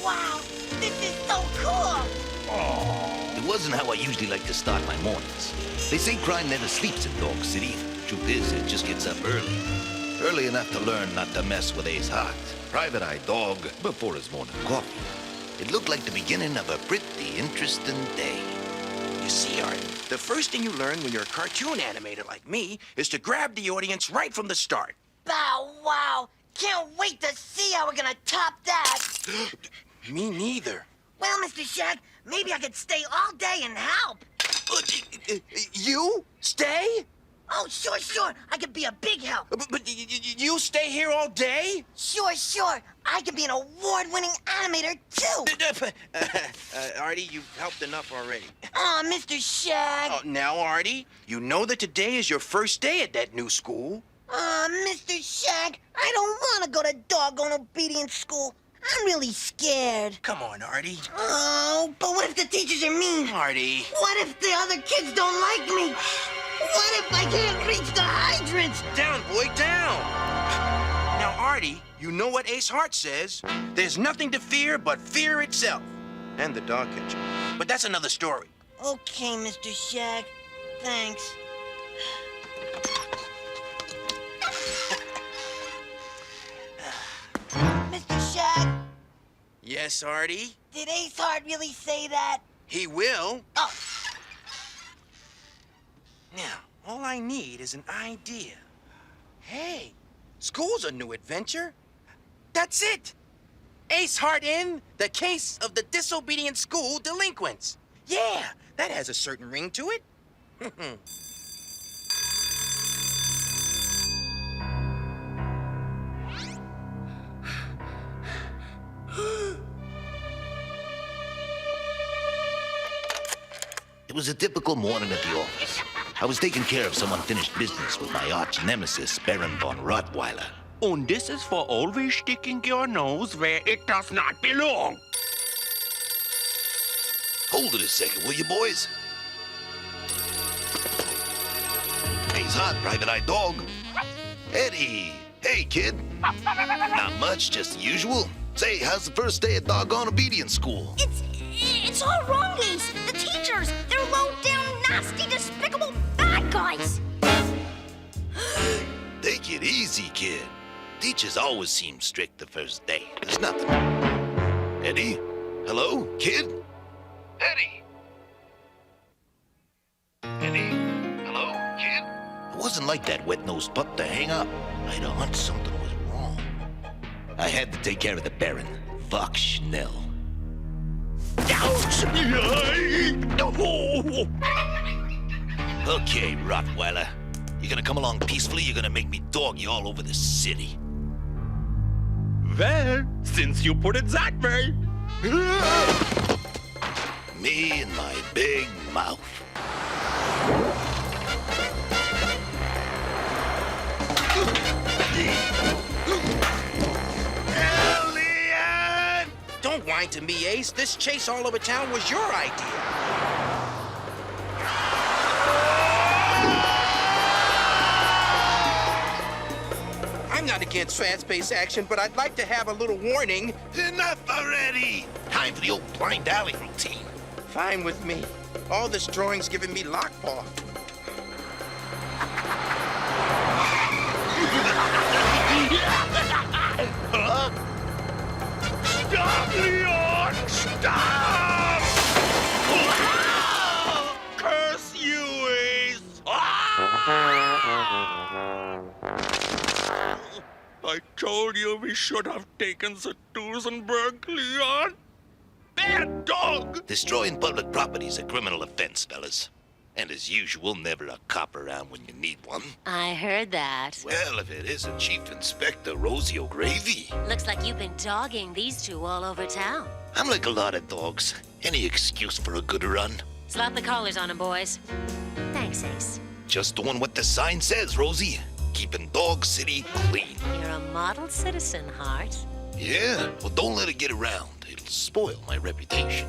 Wow, this is so cool! It wasn't how I usually like to start my mornings. They say crime never sleeps in Dog City. Truth is, it just gets up early. Early enough to learn not to mess with Ace Hart, Private Eye Dog, before his morning coffee. It looked like the beginning of a pretty interesting day. You see, Art, the first thing you learn when you're a cartoon animator like me is to grab the audience right from the start. Bow wow! Can't wait to see how we're gonna top that! Me neither. Well, Mr. Shag, maybe I could stay all day and help. You? Stay? Oh, sure. I could be a big help. But you stay here all day? Sure. I could be an award-winning animator, too. Artie, you've helped enough already. Aw, Mr. Shag. Oh, now, Artie, you know that today is your first day at that new school. Aw, Mr. Shag, I don't want to go to doggone obedience school. I'm really scared. Come on, Artie. Oh, but what if the teachers are mean? Artie. What if the other kids don't like me? What if I can't reach the hydrants? Down, boy, down. Now, Artie, you know what Ace Hart says. There's nothing to fear but fear itself. And the dog catcher. But that's another story. Okay, Mr. Shag. Thanks. Mr. Shag, Yes, Artie? did Ace Hart really say that? He will. Oh, Now, all I need is an idea. Hey, school's a new adventure. That's it. Ace Hart in The Case of the Disobedient School Delinquents. Yeah, that has a certain ring to it. It was a typical morning at the office. I was taking care of some unfinished business with my arch nemesis, Baron von Rottweiler. And this is for always sticking your nose where it does not belong. Hold it a second, will you, boys? Ace Hart, Private Eye Dog. Eddie. Hey, kid. Not much, just the usual. Say, how's the first day at doggone obedience school? It's all wrong, Ace. The teachers, they're low-down, nasty, despicable bad guys. Take it easy, kid. Teachers always seem strict the first day. There's nothing. Eddie? Hello, kid? Eddie? Eddie? Hello, kid? It wasn't like that wet-nosed pup to hang up. I'd a hunch something was wrong. I had to take care of the Baron, Vox Schnell. Okay, Rottweiler. You gonna come along peacefully? You're gonna make me dog you all over the city. Well, since you put it that way. Me and my big mouth. Elliot! Don't whine to me, Ace. This chase all over town was your idea. I'm not against fast-paced action, but I'd like to have a little warning. Enough already! Time for the old blind alley routine. Fine with me. All this drawing's giving me lockpaw. Stop, Leon! Stop! Curse you, Ace! I told you we should have taken the Duesenberg, Leon. Bad dog! Destroying public property is a criminal offense, fellas. And as usual, never a cop around when you need one. I heard that. Well, if it isn't Chief Inspector Rosie O'Gravy. Looks like you've been dogging these two all over town. I'm like a lot of dogs. Any excuse for a good run. Slap the collars on 'em, boys. Thanks, Ace. Just doing what the sign says, Rosie. Keeping Dog City clean. You're a model citizen, Hart. Yeah, well, don't let it get around. It'll spoil my reputation.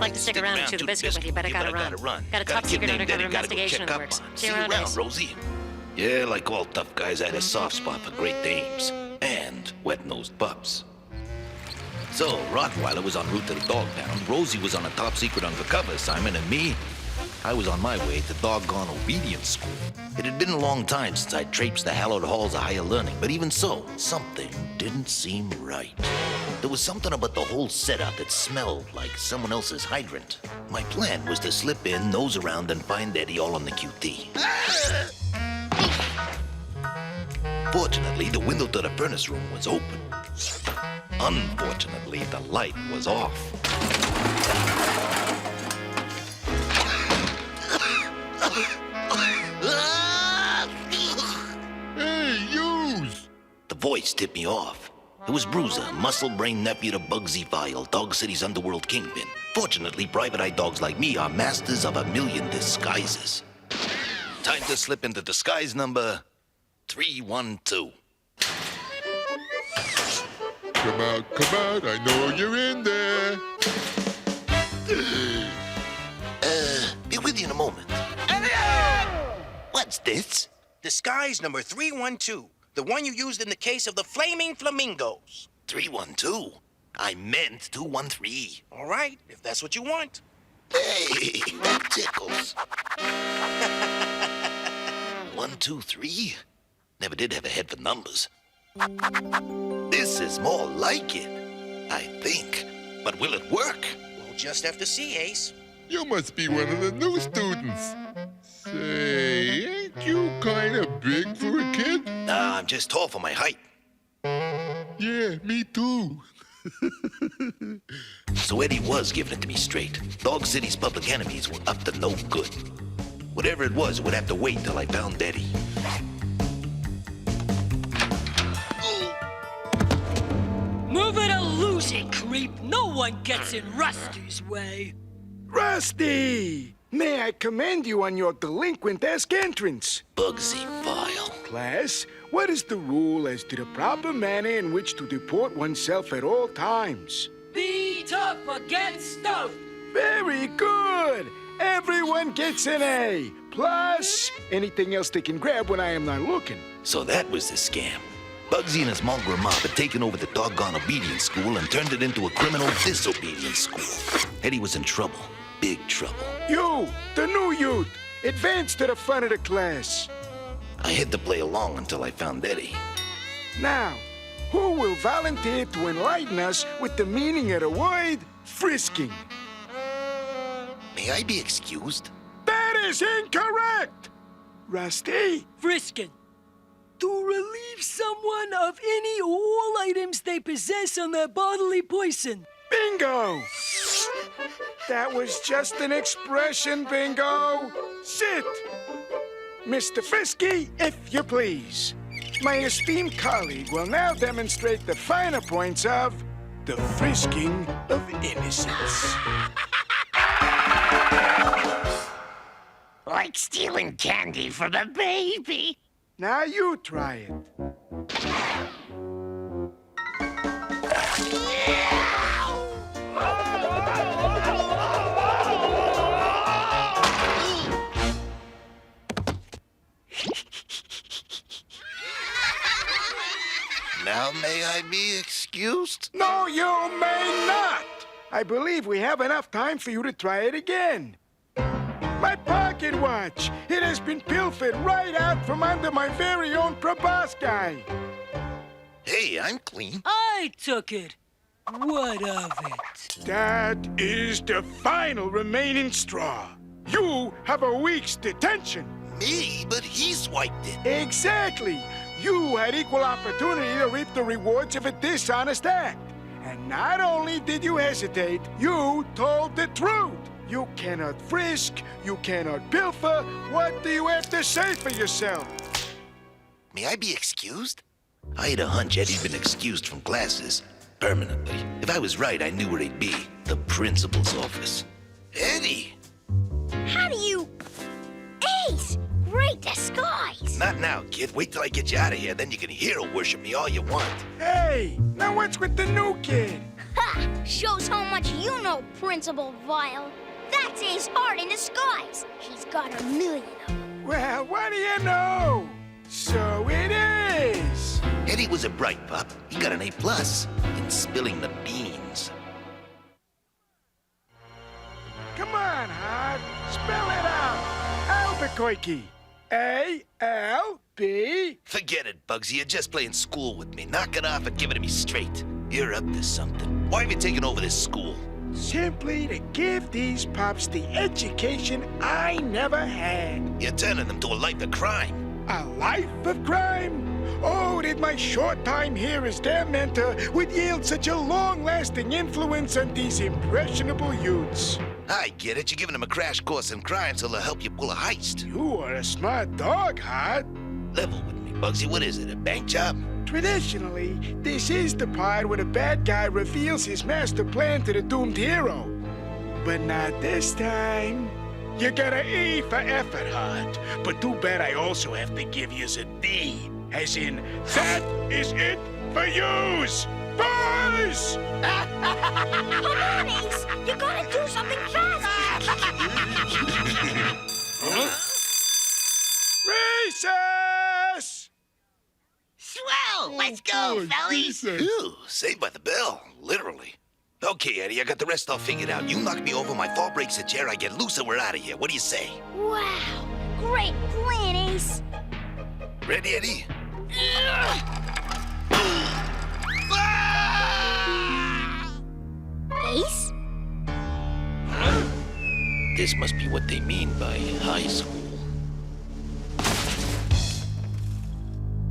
Like to stick around and chew the biscuit with you, but I gotta run. Got a top secret undercover investigation in the works. See you around, Ace. Rosie. Yeah, like all tough guys, I had a soft spot for Great Danes. And wet-nosed pups. So, Rottweiler was en route to the dog pound, Rosie was on a top secret undercover assignment, and me, I was on my way to doggone obedience school. It had been a long time since I'd traipsed the hallowed halls of higher learning, but even so, something didn't seem right. There was something about the whole setup that smelled like someone else's hydrant. My plan was to slip in, nose around, and find Eddie all on the QT. Fortunately, the window to the furnace room was open. Unfortunately, the light was off. Hey, yous! The voice tipped me off. It was Bruiser, muscle-brained nephew to Bugsy File, Dog City's underworld kingpin. Fortunately, private eye dogs like me are masters of a million disguises. Time to slip into disguise number 312. Come out, I know you're in there. Be with you in a moment. What's this? Disguise number 312. The one you used in the case of the flaming flamingos. 312? I meant 213. All right, if that's what you want. Hey, that tickles. 1, 2, 3? Never did have a head for numbers. This is more like it, I think. But will it work? We'll just have to see, Ace. You must be one of the new students. Say, ain't you kind of big for a kid? Nah, I'm just tall for my height. Yeah, me too. So Eddie was giving it to me straight. Dog City's public enemies were up to no good. Whatever it was, would have to wait till I found Eddie. Move it or lose it, creep. No one gets in Rusty's way. Rusty! May I commend you on your delinquent-esque entrance? Bugsy File. Class, what is the rule as to the proper manner in which to deport oneself at all times? Be tough against stuff. Very good! Everyone gets an A. Plus, anything else they can grab when I am not looking. So that was the scam. Bugsy and his mongrel mob had taken over the doggone obedience school and turned it into a criminal disobedience school. Eddie was in trouble. Big trouble. You, the new youth, advance to the front of the class. I had to play along until I found Eddie. Now, who will volunteer to enlighten us with the meaning of the word frisking? May I be excused? That is incorrect! Rusty? Friskin. To relieve someone of any or all items they possess on their bodily poison. Bingo! That was just an expression, Bingo. Sit! Mr. Frisky, if you please. My esteemed colleague will now demonstrate the finer points of the frisking of innocence. Like stealing candy from a baby. Now you try it. Now may I be excused? No, you may not! I believe we have enough time for you to try it again. My pocket watch! It has been pilfered right out from under my very own proboscis. Hey, I'm clean. I took it. What of it? That is the final remaining straw. You have a week's detention. Me? But he swiped it. Exactly. You had equal opportunity to reap the rewards of a dishonest act. And not only did you hesitate, you told the truth. You cannot frisk, you cannot pilfer. What do you have to say for yourself? May I be excused? I had a hunch Eddie'd been excused from classes. Permanently. If I was right, I knew where he'd be. The principal's office. Eddie! How do you... Ace! Great disguise! Not now, kid. Wait till I get you out of here, then you can hero worship me all you want. Hey, now what's with the new kid? Ha! Shows how much you know, Principal Vile. That's Ace Hart in disguise. He's got 1,000,000 of them. Well, what do you know? So it is. Eddie was a bright pup. He got an A+ in spilling the beans. Come on, Hart. Spell it out. Albuquerque. A-L-B... Forget it, Bugsy. You're just playing school with me. Knock it off and give it to me straight. You're up to something. Why have you taken over this school? Simply to give these pups the education I never had. You're turning them to a life of crime. A life of crime? Oh, that my short time here as their mentor would yield such a long-lasting influence on these impressionable youths. I get it. You're giving them a crash course in crime so they'll help you pull a heist. You are a smart dog, Hart. Level with me, Bugsy. What is it, a bank job? Traditionally, this is the part where the bad guy reveals his master plan to the doomed hero. But not this time. You got an E for effort, Hart. But too bad I also have to give you a D. As in, that is it for yous! Boys! Come on, Ace! You gotta do something fast! Recess! Swell! Let's go, fellas! Ooh, saved by the bell. Literally. Okay, Eddie, I got the rest all figured out. You knock me over, my fall breaks a chair, I get loose, and we're out of here. What do you say? Wow! Great plan, Ace! Ready, Eddie? Ace? This must be what they mean by high school.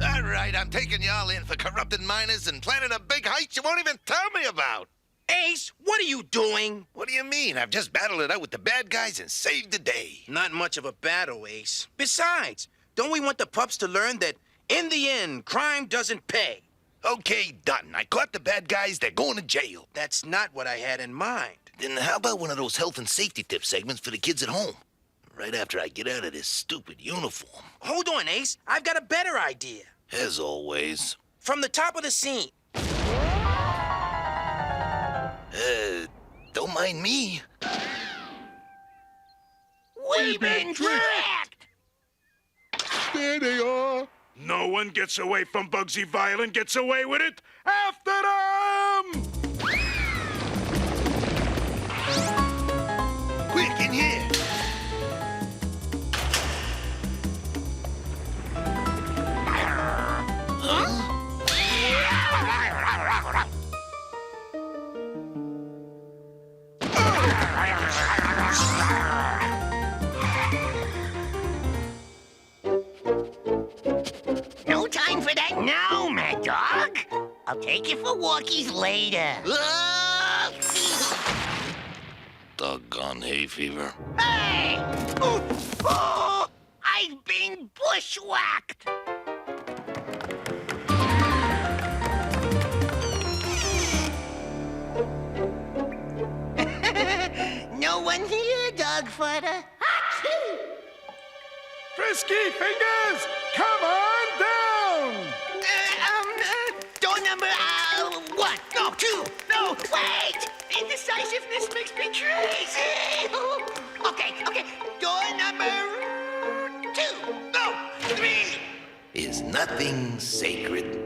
All right, I'm taking y'all in for corrupted minors and planning a big heist you won't even tell me about. Ace, what are you doing? What do you mean? I've just battled it out with the bad guys and saved the day. Not much of a battle, Ace. Besides, don't we want the pups to learn that, in the end, crime doesn't pay? Okay, done. I caught the bad guys. They're going to jail. That's not what I had in mind. Then how about one of those health and safety tip segments for the kids at home? Right after I get out of this stupid uniform. Hold on, Ace. I've got a better idea. As always. From the top of the scene. Don't mind me. We've been tracked! There they are. No one gets away from Bugsy Vile and gets away with it. After them! Quick, in here. No time for that now, Mad Dog. I'll take you for walkies later. Doggone hay fever. Hey! Ooh, oh! I've been bushwhacked! No one here, Dogfighter. Achoo! Frisky Fingers, come on down! Door number, 1. No, 2. No, wait! Indecisiveness makes me crazy! Okay. Door number 2. No, 3. Is nothing sacred?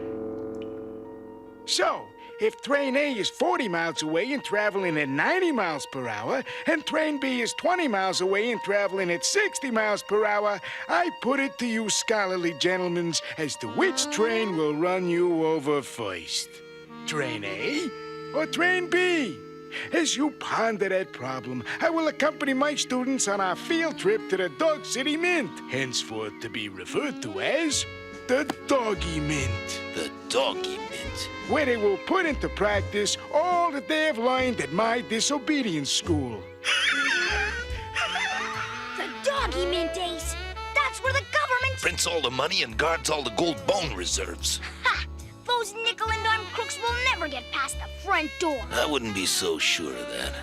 So, If train A is 40 miles away and traveling at 90 miles per hour, and train B is 20 miles away and traveling at 60 miles per hour, I put it to you scholarly gentlemen as to which train will run you over first. Train A or train B? As you ponder that problem, I will accompany my students on our field trip to the Dog City Mint, henceforth to be referred to as the Doggy Mint. The Doggy Mint. Where they will put into practice all that they have learned at my disobedience school. The Doggy Mint, Ace. That's where the government... Prints all the money and guards all the gold bone reserves. Ha! Those nickel and dime crooks will never get past the front door. I wouldn't be so sure of that.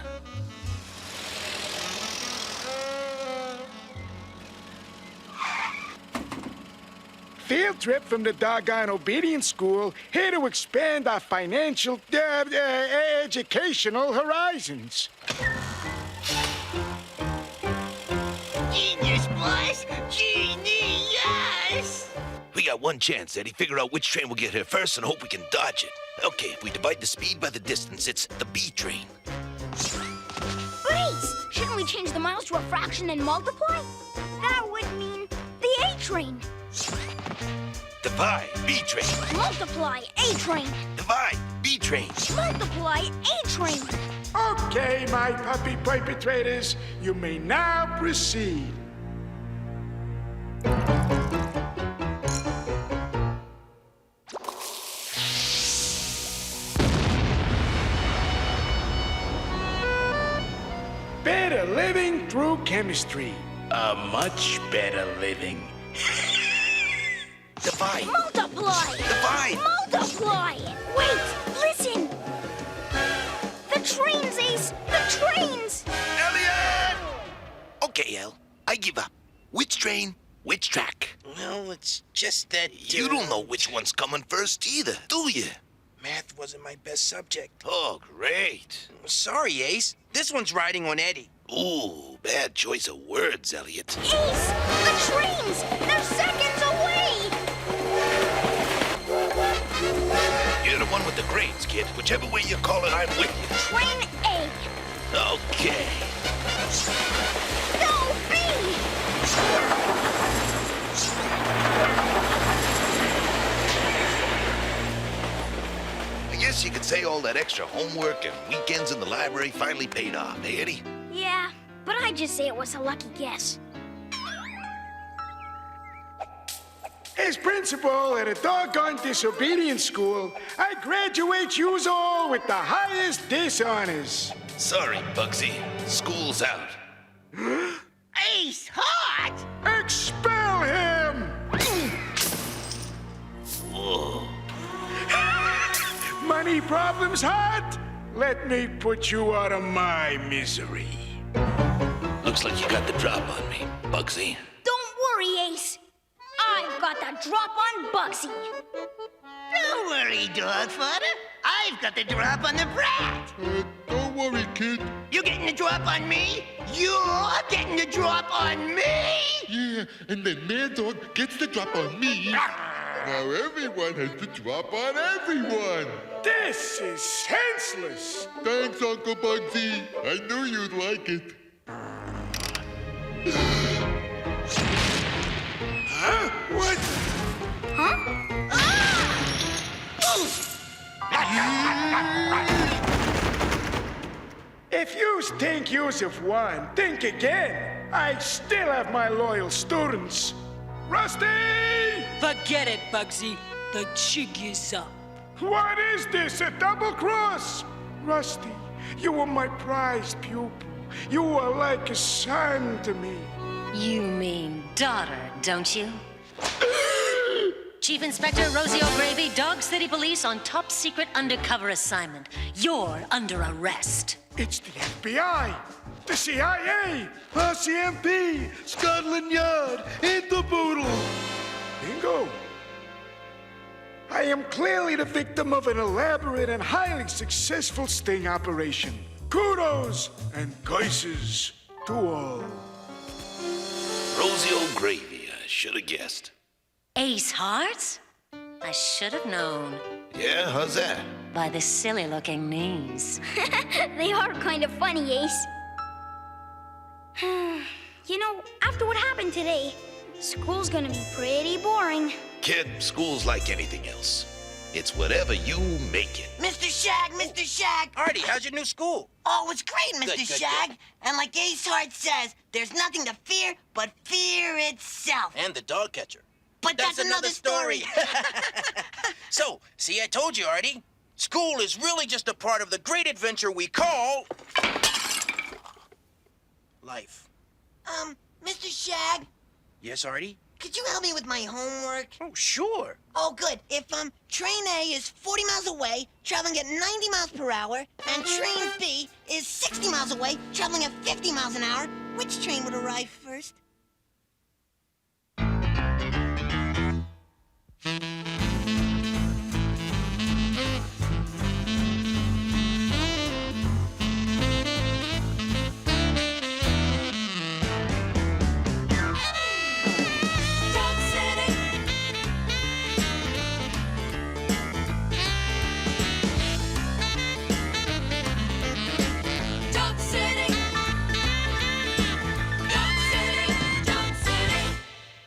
Field trip from the doggone obedience school, here to expand our financial, educational horizons. Genius, boss! Genius! We got one chance, Eddie. Figure out which train will get here first and hope we can dodge it. Okay, if we divide the speed by the distance, it's the B train. But Ace, shouldn't we change the miles to a fraction and multiply? That would mean the A train. Divide, B train. Multiply, A train. Divide, B train. Multiply, A train. Okay, my puppy perpetrators, you may now proceed. Better living through chemistry. A much better living. Divide. Multiply. Divide. Multiply. Wait, listen. The trains, Ace. The trains. Elliot! Okay, El. I give up. Which train, which track? Well, it's just that... You don't know which one's coming first either, do you? Math wasn't my best subject. Oh, great. Sorry, Ace. This one's riding on Eddie. Ooh, bad choice of words, Elliot. Ace, the trains. They're seconds away. You're the one with the grades, kid. Whichever way you call it, I'm with you. Train A. Okay. Go B. I guess you could say all that extra homework and weekends in the library finally paid off, eh, Eddie? Yeah, but I'd just say it was a lucky guess. As principal at a doggone disobedience school, I graduate yous all with the highest dishonors. Sorry, Bugsy. School's out. Ace Hart! Expel him! Whoa. Money problems, Hart? Let me put you out of my misery. Looks like you got the drop on me, Bugsy. Don't worry, Ace. I've got the drop on Bugsy. Don't worry, Dogfather. I've got the drop on the brat. Don't worry, kid. You getting the drop on me? You're getting the drop on me? Yeah, and then Mad Dog gets the drop on me. Now everyone has the drop on everyone. This is senseless. Thanks, Uncle Bugsy. I knew you'd like it. Huh? What? Huh? If yous think yous have won, think again. I still have my loyal students. Rusty! Forget it, Bugsy. The jig is up. What is this, a double cross? Rusty, you were my prized pupil. You were like a son to me. You mean daughter, don't you? Chief Inspector Rosie O'Gravy, Dog City Police on top secret undercover assignment. You're under arrest. It's the FBI, the CIA, RCMP, Scotland Yard, Interpol. Bingo. I am clearly the victim of an elaborate and highly successful sting operation. Kudos and curses to all. Rosie O'Gravy, I should have guessed. Ace Hearts? I should have known. Yeah, how's that? by the silly-looking knees. They are kind of funny, Ace. You know, after what happened today, school's gonna be pretty boring. Kid, school's like anything else. It's whatever you make it. Mr. Shag, Mr. Shag. Artie, how's your new school? Oh, it's great, Mr. Good, good, Shag. And like Ace Hart says, there's nothing to fear but fear itself. And the dog catcher. But that's another story. So, see, I told you, Artie. School is really just a part of the great adventure we call... life. Mr. Shag, Yes, Artie? could you help me with my homework? Oh, sure. Oh, good. If, train A is 40 miles away, traveling at 90 miles per hour, and train B is 60 miles away, traveling at 50 miles an hour, which train would arrive first?